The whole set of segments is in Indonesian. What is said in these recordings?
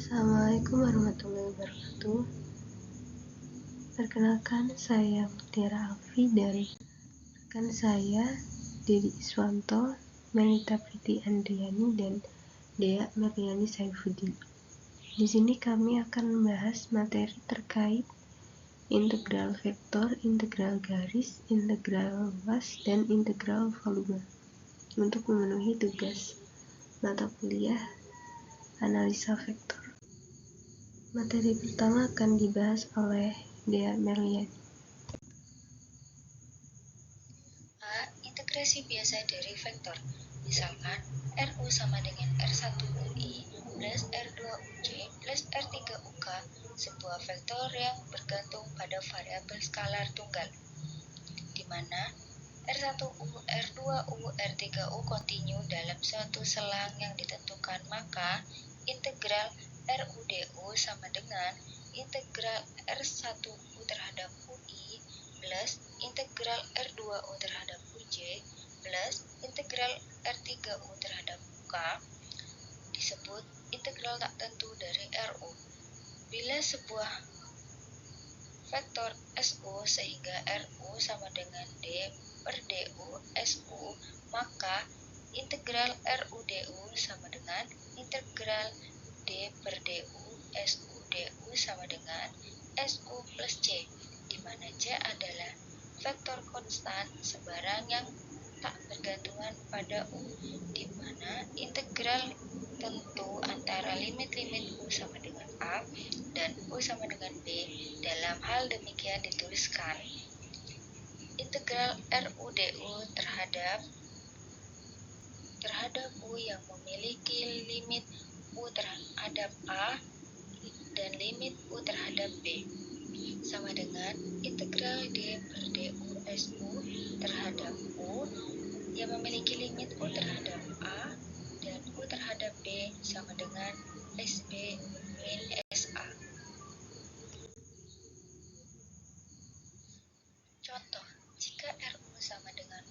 Assalamualaikum warahmatullahi wabarakatuh. Perkenalkan, saya Mutiara Alfi dan rekan saya Dedi Iswanto, Melita Priti Andriani, dan Dea Merliani Saifuddin. Di sini kami akan membahas materi terkait integral vektor, integral garis, integral luas, dan integral volume untuk memenuhi tugas mata kuliah analisa vektor. Materi pertama akan dibahas oleh Dea Merliani. A. Integrasi biasa dari vektor. Misalkan RU sama dengan R1UI plus R2UJ plus R3UK, sebuah vektor yang bergantung pada variabel skalar tunggal, di mana R1U, R2U, R3U kontinu dalam suatu selang yang ditentukan, maka integral RUDU sama dengan integral R1U terhadap UI plus integral R2U terhadap UJ plus integral R3U terhadap UK disebut integral tak tentu dari RU. Bila sebuah vektor SU sehingga RU sama dengan D per DU SU, maka integral RUDU sama dengan integral D per DU SU DU sama dengan SU plus C, di mana C adalah vektor konstan sebarang yang tak bergantungan pada U, di mana integral tentu antara limit-limit U sama dengan A dan U sama dengan B. Dalam hal demikian dituliskan integral RUDU terhadap U yang memiliki limit U terhadap A dan limit U terhadap B sama dengan integral D per DU SU terhadap U yang memiliki limit U terhadap A dan U terhadap B sama dengan SB min SA. Contoh, jika RU sama dengan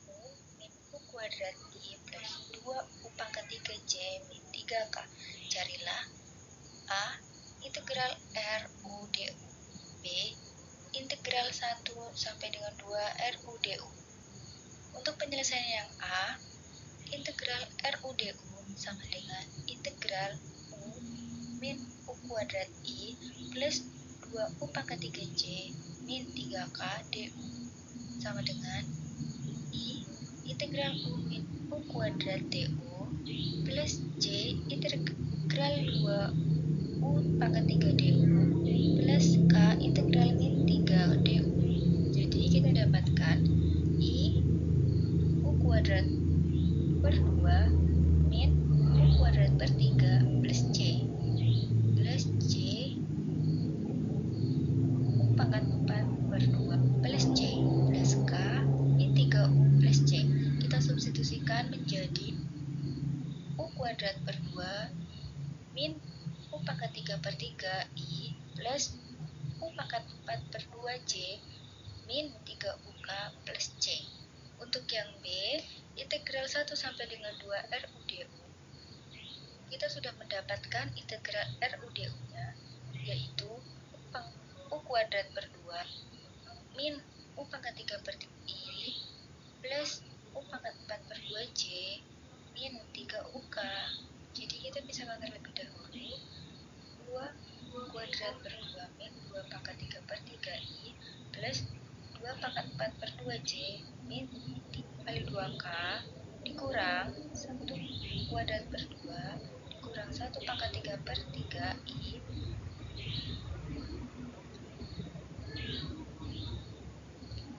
U min U kuadrat I plus 2U pangkat 3J min 3K, carilah A. Integral RUDU, B. Integral 1 sampai dengan 2 RUDU. Untuk penyelesaian yang A, integral RUDU sama dengan integral U min U kuadrat I plus 2U pangkat 3J min 3K DU sama dengan I integral U min U kuadrat DU plus J integral 2U pangkat 3 DU plus K integral min 3 DU. Jadi kita dapatkan I U kuadrat per 2 min U kuadrat per 3 plus C U pangkat 4 per 2 plus C plus K min 3U plus C. Kita substitusikan menjadi U kuadrat per 2 min U pangkat 3 per 3 I plus U pangkat 4 per 2J min 3UK plus C. Untuk yang B, integral 1 sampai dengan 2 RUDU, kita sudah mendapatkan integral RUDU-nya, yaitu U kuadrat per 2 min U pangkat 3 per I plus U pangkat 4 per 2J min 3UK. Jadi kita bisa mengatur lebih dahulu 2 kuadrat per 2 min 2 pangkat 3 per 3I plus 2 pangkat 4 per 2J min kali 2K dikurang 1 kuadrat per 2 dikurang 1 pangkat 3 per 3I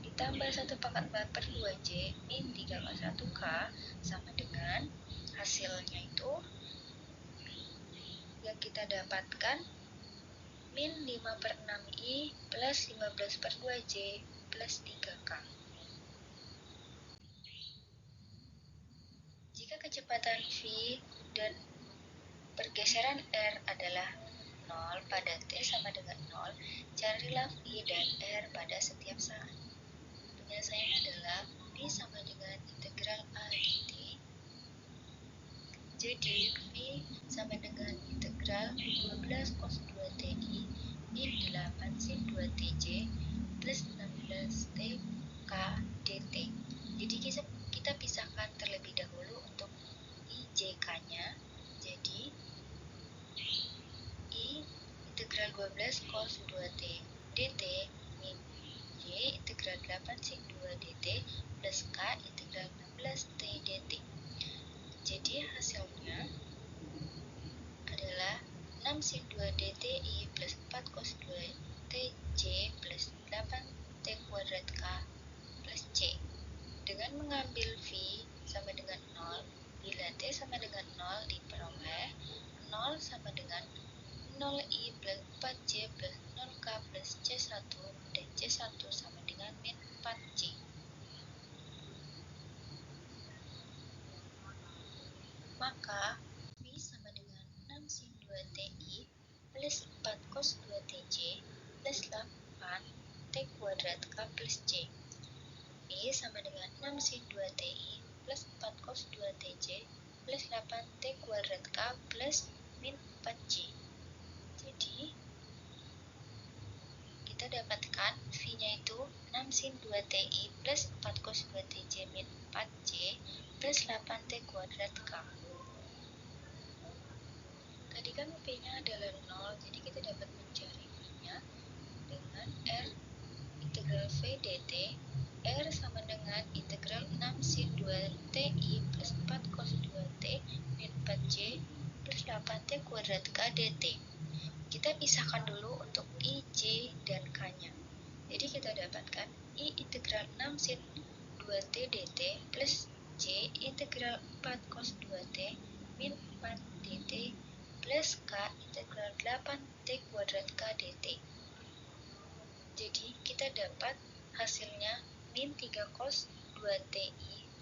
ditambah 1 pangkat 4 per 2J min 3,1K sama dengan hasilnya itu yang kita dapatkan min 5 per 6I plus 15 per 2J plus 3K. Jika kecepatan V dan pergeseran R adalah 0 pada T sama dengan 0, carilah V dan R pada setiap saat. Penyelesaiannya adalah V sama dengan integral A dt. Jadi V sama dengan integral 12 cos 2 TI min 8 sin 2 TJ plus 16 TK dt. Jadi kita pisahkan terlebih dahulu untuk IJK-nya. Jadi I integral 12 cos 2T dt min J integral 8 sin 2 dt plus K integral 16T dt. Jadi hasilnya adalah 6 sin 2 dti plus 4 cos 2 tj plus 8t kuadrat K plus C. Dengan mengambil V sama dengan 0, bila T sama dengan 0 diperoleh 0 sama dengan 0i plus 4j plus 0k plus C1 dan C1 sama dengan min 4j. Maka V sama dengan 6 sin 2 Ti plus 4 cos 2 Tj plus 8 T kuadrat K plus C. V sama dengan 6 sin 2 Ti plus 4 cos 2 Tj plus 8 T kuadrat K plus min 4J. Jadi kita dapatkan V-nya itu 6 sin 2 Ti plus 4 cos 2 Tj min 4J plus 8T kuadrat K. Tadi kan P-nya adalah 0, jadi kita dapat mencari V-nya dengan R integral V dt. R sama dengan integral 6 sin 2 Ti plus 4 cos 2 T min 4J plus 8T kuadrat K dt. Kita pisahkan dulu untuk I, J, dan K-nya. Jadi kita dapatkan I integral 6 sin 2T dt plus J integral 4 cos 2T min 4 dt plus K integral 8T kuadrat K dt. Jadi kita dapat hasilnya min 3 cos 2Ti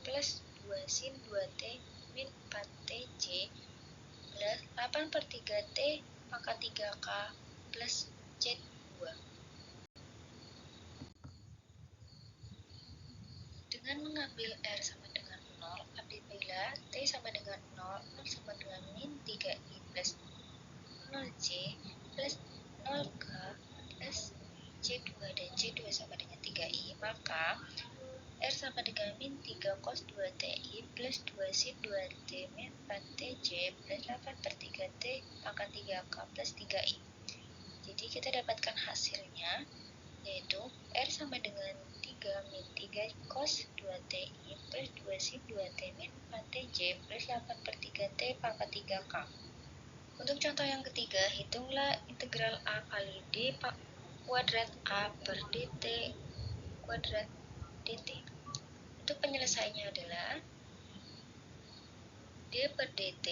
plus 2 sin 2T min 4TJ plus 8 per 3T pangkat 3K plus C2. Dengan mengambil R sama dengan 0, apabila T sama dengan 0, 0 sama dengan min 3I plus 0J plus 0K plus C2 dan C2 sama dengan 3I, maka R sama dengan min 3 cos 2Ti plus 2 sin 2T min 4TJ plus 8 per 3T pangkat 3K plus 3I. Jadi kita dapatkan hasilnya, yaitu R sama dengan 3 min 3 cos 2Ti plus 2 sin 2T min 4TJ plus 8 per 3T pangkat 3K. Untuk contoh yang ketiga, hitunglah integral A kali D kuadrat A per dt kuadrat dt. Untuk penyelesaiannya adalah D per dt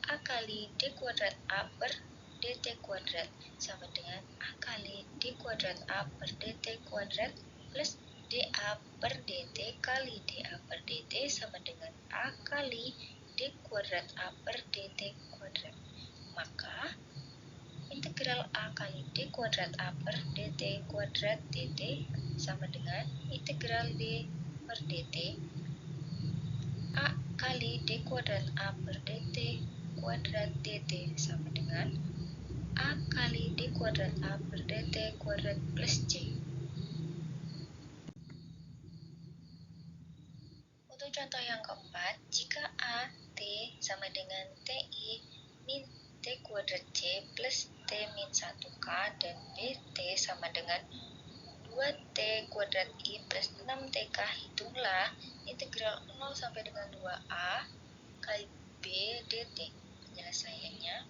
A kali D kuadrat A per dt kuadrat sama dengan A kali D kuadrat A per dt kuadrat plus dA per dt kali dA per dt sama dengan A kali D kuadrat A per dt kuadrat. Maka integral A kali D kuadrat A per dt kuadrat dt sama dengan integral D per dt A kali D kuadrat A per dt kuadrat dt sama dengan A kali D kuadrat A per dt kuadrat plus C. Untuk contoh yang keempat, jika A, T sama dengan TI min T kuadrat C plus T min 1K dan B, T sama dengan 2T kuadrat I plus 6TK, hitunglah integral 0 sampai dengan 2A kali B dt. Penyelesaiannya,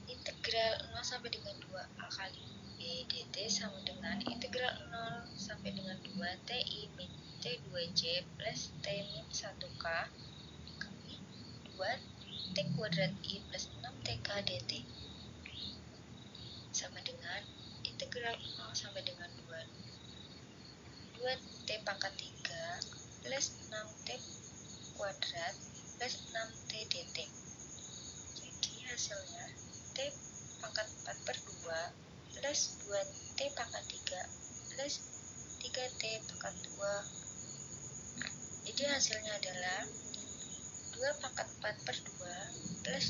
integral 0 sampai dengan 2A kali B dt sama dengan integral 0 sampai dengan 2TI min T2J plus T min 1K kali 2T kuadrat I plus 6TK dt sama dengan integral 0 sampai dengan 2T pangkat 3 plus 6T kuadrat plus 6T dt. Jadi hasilnya T pangkat 4 per 2 plus 2T pangkat 3 plus 3T pangkat 2. Jadi hasilnya adalah 2 pangkat 4 per 2 plus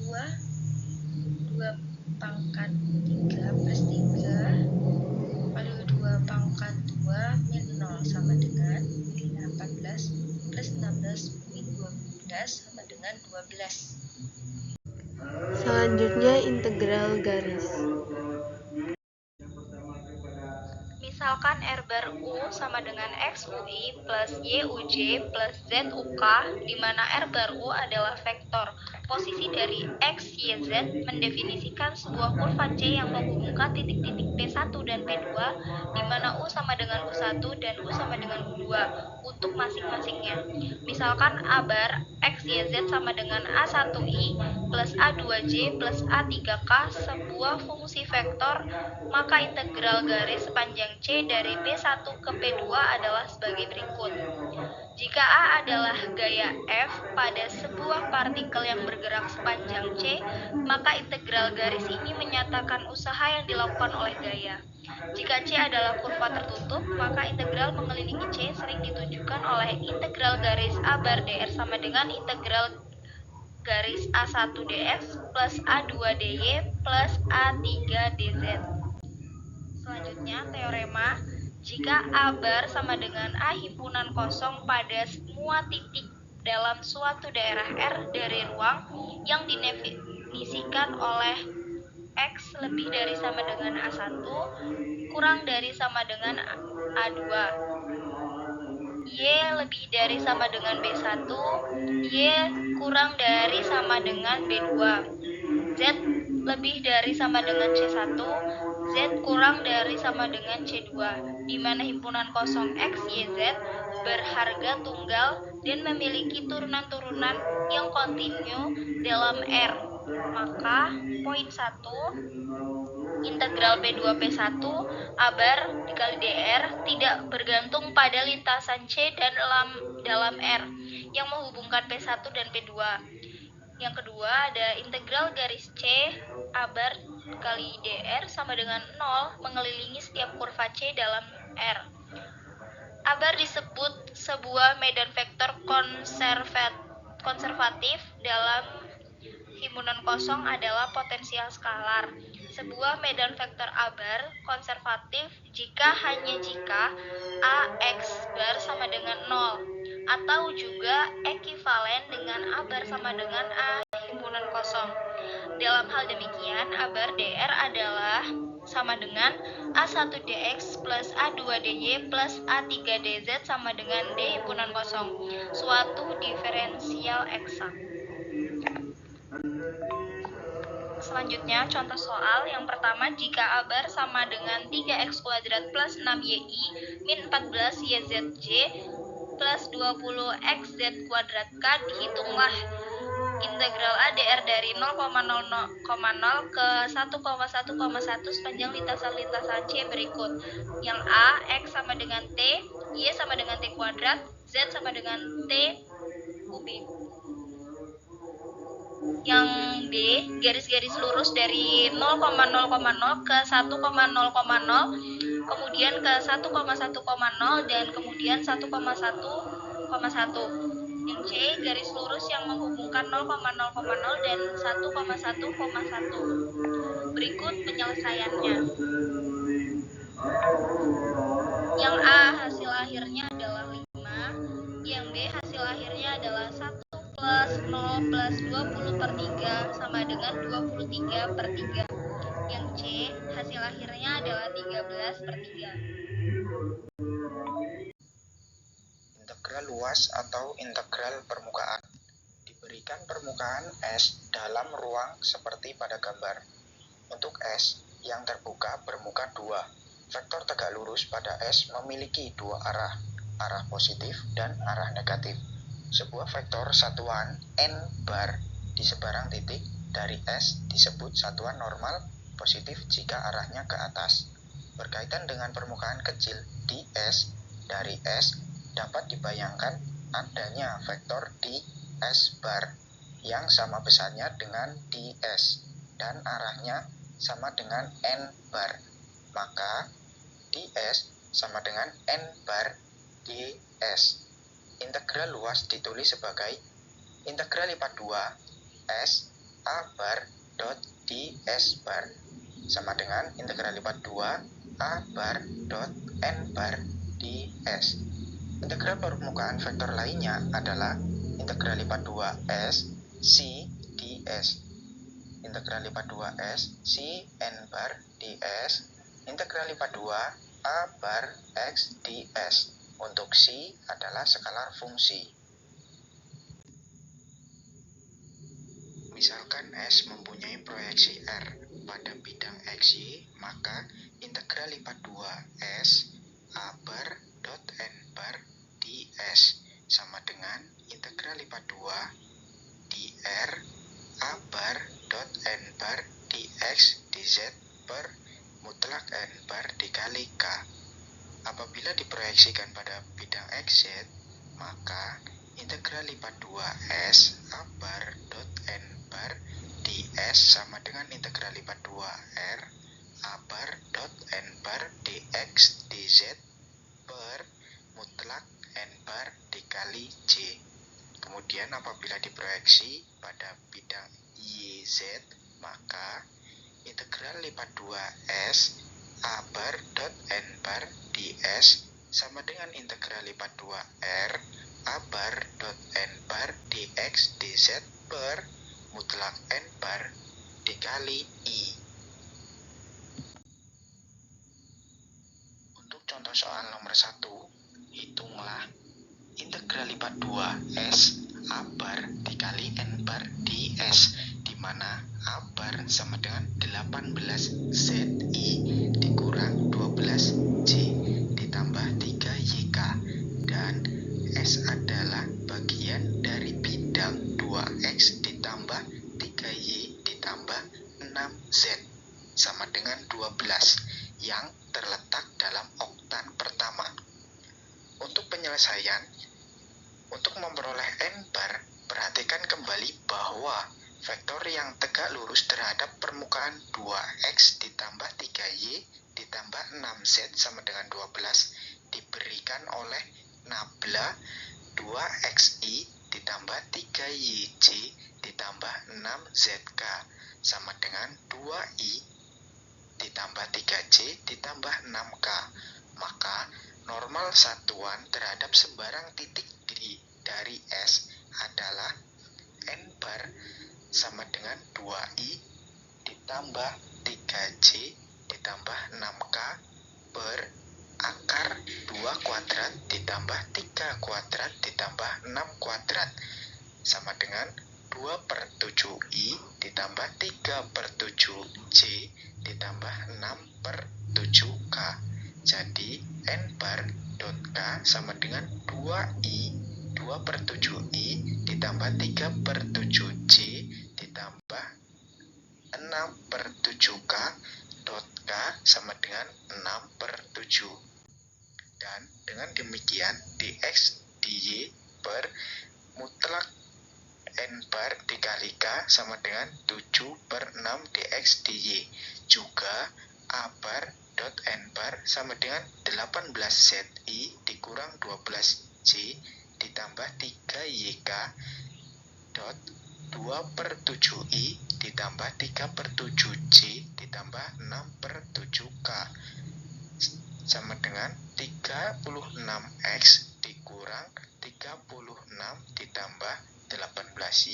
2 pangkat 3 plus 3 lalu 2 pangkat 2 min 0 sama dengan 18 plus 16 min 12 sama dengan 12. Selanjutnya integral garis. Misalkan R bar U sama dengan X UI plus Y UJ plus Z UK, di mana R bar U adalah vektor posisi dari X, Y, Z, mendefinisikan sebuah kurva C yang menghubungkan titik-titik P1 dan P2, di mana U sama dengan U1 dan U sama dengan U2 untuk masing-masingnya. Misalkan A bar X, Y, Z sama dengan A1I plus A2J plus A3K sebuah fungsi vektor, maka integral garis sepanjang C dari P1 ke P2 adalah sebagai berikut. Jika A adalah gaya F pada sebuah partikel yang bergerak sepanjang C, maka integral garis ini menyatakan usaha yang dilakukan oleh gaya. Jika C adalah kurva tertutup, maka integral mengelilingi C sering ditunjukkan oleh integral garis A bar dr sama dengan integral garis A1 dx plus A2 dy plus A3 dz. Selanjutnya, teorema jika A bar sama dengan A himpunan kosong pada semua titik dalam suatu daerah R dari ruang yang didefinisikan oleh X lebih dari sama dengan A1 kurang dari sama dengan A2, Y lebih dari sama dengan B1, Y kurang dari sama dengan B2, Z lebih dari sama dengan C1, Z kurang dari sama dengan C2, di mana himpunan kosong X, Y, Z berharga tunggal dan memiliki turunan-turunan yang kontinu dalam R. Maka, poin 1, integral P2P1 A bar dikali dr tidak bergantung pada lintasan C dan dalam R yang menghubungkan P1 dan P2. Yang kedua ada integral garis C A bar kali dr sama dengan 0 mengelilingi setiap kurva C dalam R. A bar disebut sebuah medan vektor konservatif dalam himpunan kosong adalah potensial skalar. Sebuah medan vektor A bar konservatif jika A X bar sama dengan 0 atau juga ekivalen dengan A bar sama dengan A himpunan kosong. Dalam hal demikian, A bar dr adalah sama dengan A1 dx plus A2 dy plus A3 dz sama dengan D himpunan kosong, suatu diferensial eksak. Selanjutnya, contoh soal yang pertama, jika A bar sama dengan 3x kuadrat plus 6yi min 14yzj plus 20xz kuadrat k, dihitunglah integral A dr dari 0,00 ke 1,1,1 sepanjang lintasan-lintasan C berikut. Yang A, X sama dengan T, Y sama dengan T kuadrat, Z sama dengan T kubik. Yang B, garis-garis lurus dari 0,0,0 ke 1,0,0, kemudian ke 1,1,0 dan kemudian 1,1,1. Yang C, garis lurus yang menghubungkan 0,0,0 dan 1,1,1. Berikut penyelesaiannya. Yang A hasil akhirnya adalah 5, yang B hasil akhirnya adalah 1 plus 0 plus 20 per 3 sama dengan 23 per 3. Yang C hasil akhirnya adalah 13 per 3. Integral luas atau integral permukaan. Diberikan permukaan S dalam ruang seperti pada gambar. Untuk S yang terbuka bermuka 2, vektor tegak lurus pada S memiliki dua arah positif dan arah negatif. Sebuah vektor satuan n bar di sebarang titik dari S disebut satuan normal positif jika arahnya ke atas. Berkaitan dengan permukaan kecil di S, dari S dapat dibayangkan adanya vektor di S bar yang sama besarnya dengan ds dan arahnya sama dengan n bar. Maka ds sama dengan n bar ds. Integral luas ditulis sebagai integral lipat 2 S A bar dot ds bar sama dengan integral lipat 2 A bar dot n bar ds. Integral permukaan vektor lainnya adalah integral lipat 2s c ds. Integral lipat 2s c n bar ds. Integral lipat 2 A bar x ds. Untuk c adalah skalar fungsi. Misalkan S mempunyai proyeksi R pada bidang XY, maka integral lipat 2S A bar dot N bar ds sama dengan integral lipat 2 dr A bar dot N bar dx dz per mutlak N bar dikali K. Apabila diproyeksikan pada bidang XZ, maka integral lipat 2S A bar dot N bar ds sama dengan integral lipat 2R A bar dot N bar dx dz per mutlak N bar dikali J. Kemudian apabila diproyeksi pada bidang YZ, maka integral lipat 2S A bar dot N bar ds sama dengan integral lipat 2R A bar dot N bar dx dz per mutlak N bar dikali I. Untuk contoh soal nomor 1, hitunglah integral lipat 2S A bar dikali N bar ds, di mana A bar sama dengan 18ZI dikurang 12J ditambah 3YK, dan S adalah bagian dari bidang 2X ditambah 3Y ditambah 6Z sama dengan 12 yang terletak dalam oktan pertama. Untuk penyelesaian, untuk memperoleh N bar, perhatikan kembali bahwa vektor yang tegak lurus terhadap permukaan 2X ditambah 3Y ditambah 6Z sama dengan 12 diberikan oleh nabla 2XI ditambah 3YJ ditambah 6ZK sama dengan 2I ditambah 3J ditambah 6K. Maka normal satuan terhadap sembarang titik dari S adalah N bar sama dengan 2I ditambah 3J ditambah 6K per akar 2 kuadrat ditambah 3 kuadrat ditambah 6 kuadrat sama dengan 2 per 7I ditambah 3 per 7J ditambah 6 per 7K. Jadi N bar dot K sama dengan 2I 2 per 7I ditambah 3 per 7J ditambah 6 per 7K dot K sama dengan 6 per 7. Dan dengan demikian dx dy per mutlak N bar dikali K sama dengan 7 per 6 dx dy. Juga A bar dot N bar sama dengan 18ZI dikurang 12J ditambah 3YK dot 2 per 7I ditambah 3 per 7J ditambah 6 per 7K sama dengan 36X dikurang 36 ditambah 18Y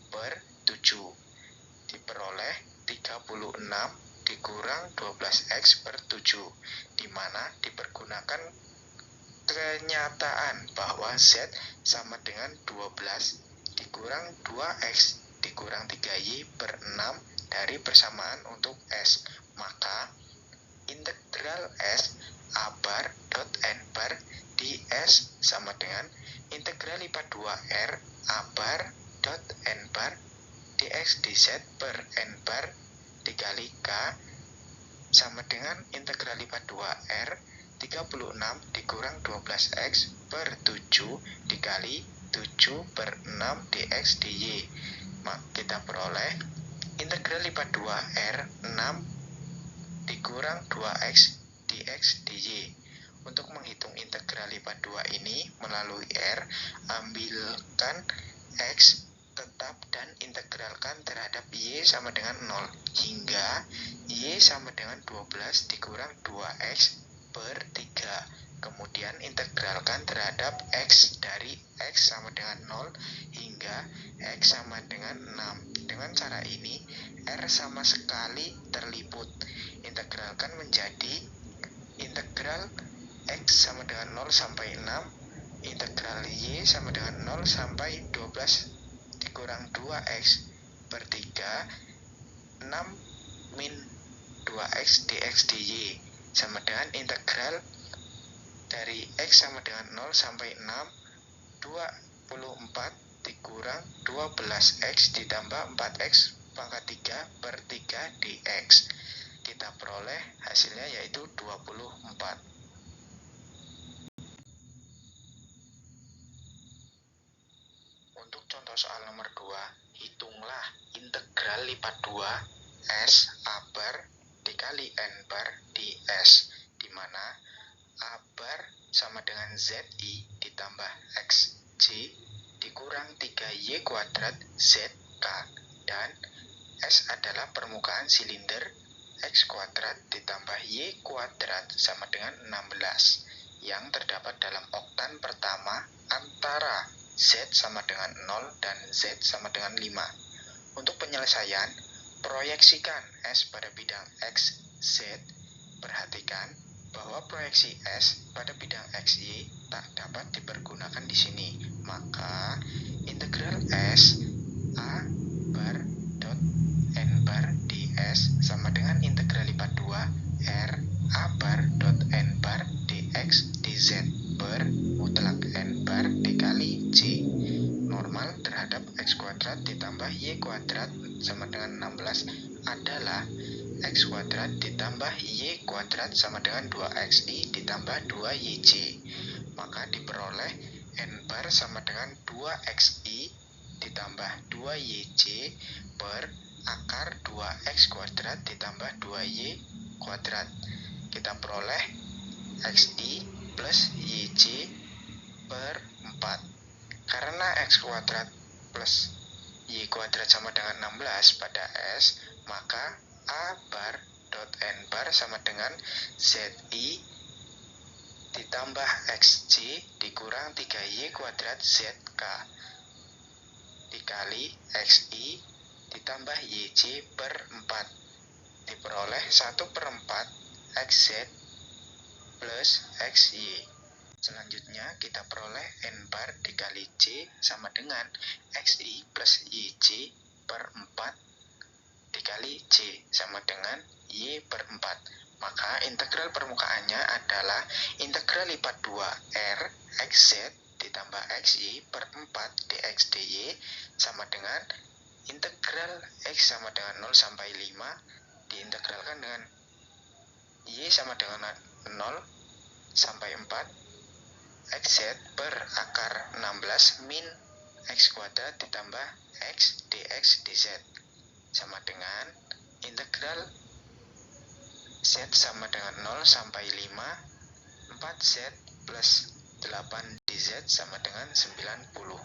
per 7 diperoleh 36 dikurang 12X per 7, di mana dipergunakan kenyataan bahwa Z sama dengan 12 dikurang 2X dikurang 3Y per 6 dari persamaan untuk S. Maka integral S A bar dot N bar ds sama dengan integral lipat 2R A bar dot N bar dx dz per N bar dikali K sama dengan integral lipat 2R 36 dikurang 12X per 7 dikali 7 per 6 dx dy. Maka kita peroleh integral lipat 2R 6 dikurang 2X dx dy. Untuk menghitung integral lipat 2 ini melalui R, ambilkan X tetap dan integralkan terhadap Y sama dengan 0 hingga Y sama dengan 12 dikurang 2X per 3. Kemudian integralkan terhadap X dari X sama dengan 0 hingga X sama dengan 6. Dengan cara ini R sama sekali terliput. Integralkan menjadi integral X sama dengan 0 sampai 6, integral Y sama dengan 0 sampai 12 dikurang 2X per 3, 6 min 2X dx dy sama dengan integral dari X sama dengan 0 sampai 6, 24 dikurang 12X ditambah 4X pangkat 3 per 3 dx. Kita peroleh hasilnya yaitu 24. Untuk contoh soal nomor 2, hitunglah integral lipat 2 S A bar dikali N bar di S, di mana A bar sama dengan ZI ditambah XJ dikurang 3Y kuadrat ZK, dan S adalah permukaan silinder, X kuadrat ditambah Y kuadrat sama dengan 16 yang terdapat dalam oktan pertama antara Z sama dengan 0 dan Z sama dengan 5. Untuk penyelesaian, proyeksikan S pada bidang X, Z. Perhatikan bahwa proyeksi S pada bidang XY tak dapat dipergunakan di sini. Maka, integral S A bar dot N bar ds sama dengan integral lipat 2 R A bar dot N bar dx dz per mutlak N bar dikali J normal terhadap X kuadrat ditambah Y kuadrat sama dengan 16 adalah X kuadrat ditambah Y kuadrat sama dengan 2XI ditambah 2YJ. Maka diperoleh N bar sama dengan 2XI ditambah 2YJ per akar 2X kuadrat ditambah 2Y kuadrat. Kita peroleh XI plus YJ per 4. Karena X kuadrat plus Y kuadrat sama dengan 16 pada S, maka A bar dot N bar sama dengan ZI ditambah XJ dikurang 3Y kuadrat ZK dikali XI ditambah YJ per 4 diperoleh 1 per 4 XZ plus XY. Selanjutnya kita peroleh N bar dikali J sama dengan XI plus YJ per 4 dikali J sama dengan Y per 4. Maka integral permukaannya adalah integral lipat 2 R XZ ditambah XY per 4 dx dy sama dengan integral X sama dengan 0 sampai 5 diintegralkan dengan Y sama dengan 0 sampai 4 XZ per akar 16 min X kuadrat ditambah X dx dz sama dengan integral Z sama dengan 0 sampai 5 4Z plus 8 dz sama dengan 90.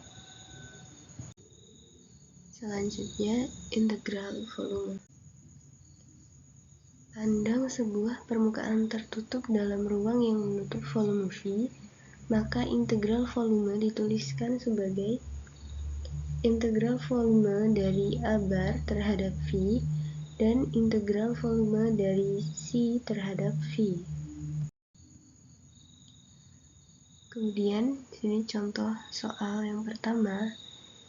Selanjutnya, integral volume. Pandang sebuah permukaan tertutup dalam ruang yang menutup volume V, maka integral volume dituliskan sebagai integral volume dari A bar terhadap V dan integral volume dari C terhadap V. Kemudian, sini contoh soal yang pertama.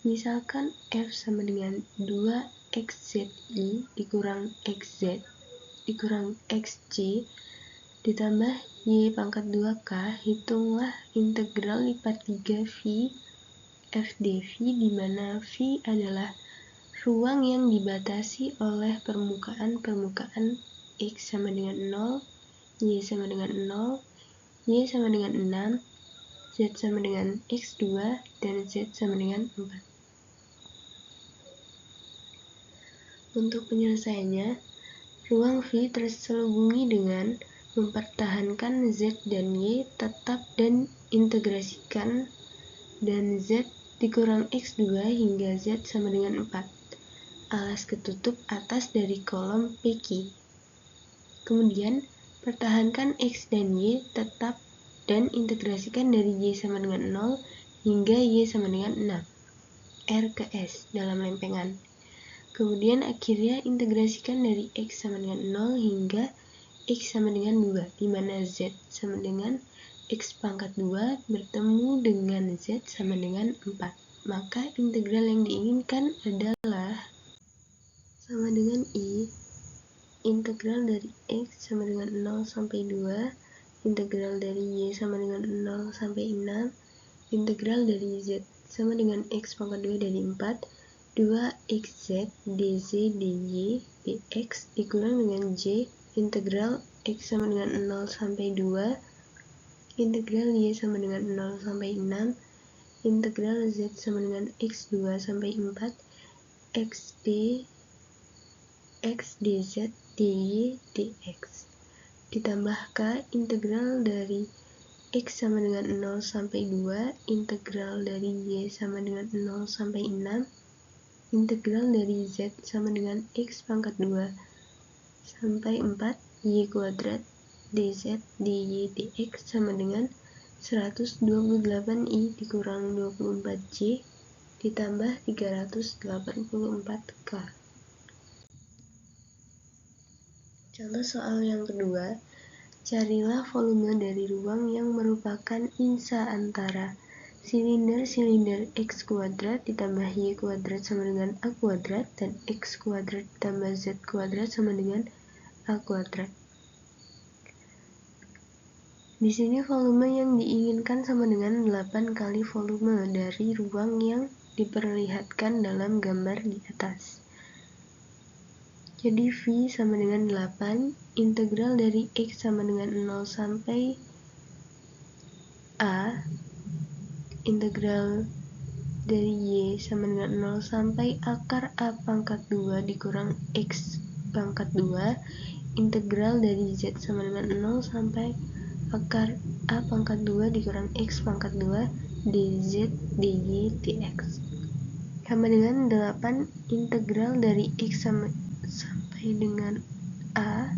Misalkan F sama dengan 2XZI dikurang XZ dikurang XJ ditambah Y pangkat 2K, hitunglah integral lipat 3V F dV di mana V adalah ruang yang dibatasi oleh permukaan X sama dengan 0, Y sama dengan 0, Y sama dengan 6, Z sama dengan X2, dan Z sama dengan 4. Untuk penyelesaiannya, ruang V terselubungi dengan mempertahankan Z dan Y tetap dan integrasikan, dan Z dikurang X2 hingga Z sama dengan 4. Alas ketutup atas dari kolom PQ. Kemudian, pertahankan X dan Y tetap dan integrasikan dari Y sama dengan 0 hingga Y sama dengan 6. R ke S dalam lempengan. Kemudian akhirnya integrasikan dari X sama dengan 0 hingga X sama dengan 2, di mana Z sama dengan X pangkat 2 bertemu dengan Z sama dengan 4. Maka integral yang diinginkan adalah sama dengan I, integral dari X sama dengan 0 sampai 2, integral dari Y sama dengan 0 sampai 6, integral dari Z sama dengan X pangkat 2 dari 4, 2xz dz dy dx dikurang dengan J, integral X sama dengan 0 sampai 2, integral Y sama dengan 0 sampai 6, integral Z sama dengan X2 sampai 4, xd x dz dy dx ditambah K, integral dari X sama dengan 0 sampai 2, integral dari Y sama dengan 0 sampai 6, integral dari Z sama dengan X pangkat 2 sampai 4, Y kuadrat dz dy dx sama dengan 128I dikurang 24J ditambah 384K. Contoh soal yang kedua, carilah volume dari ruang yang merupakan insa antara silinder X kuadrat ditambah Y kuadrat sama dengan A kuadrat dan X kuadrat ditambah Z kuadrat sama dengan A kuadrat. Di sini volume yang diinginkan sama dengan 8 kali volume dari ruang yang diperlihatkan dalam gambar di atas. Jadi V sama dengan 8, integral dari X sama dengan 0 sampai A, integral dari Y sama dengan 0 sampai akar A pangkat 2 dikurang X pangkat 2, integral dari Z sama dengan 0 sampai akar A pangkat 2 dikurang X pangkat 2 dz dy dx sama dengan 8, integral dari X sampai dengan A,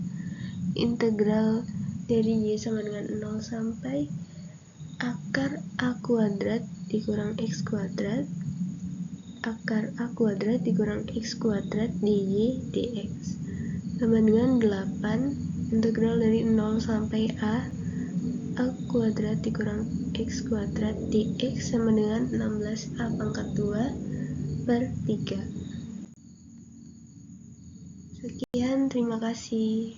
integral dari Y sama dengan 0 sampai akar A kuadrat dikurang X kuadrat, akar A kuadrat dikurang X kuadrat dy dx sama dengan 8, integral dari 0 sampai A kuadrat dikurang X kuadrat dx sama dengan 16A pangkat 2 per 3. Sekian, terima kasih.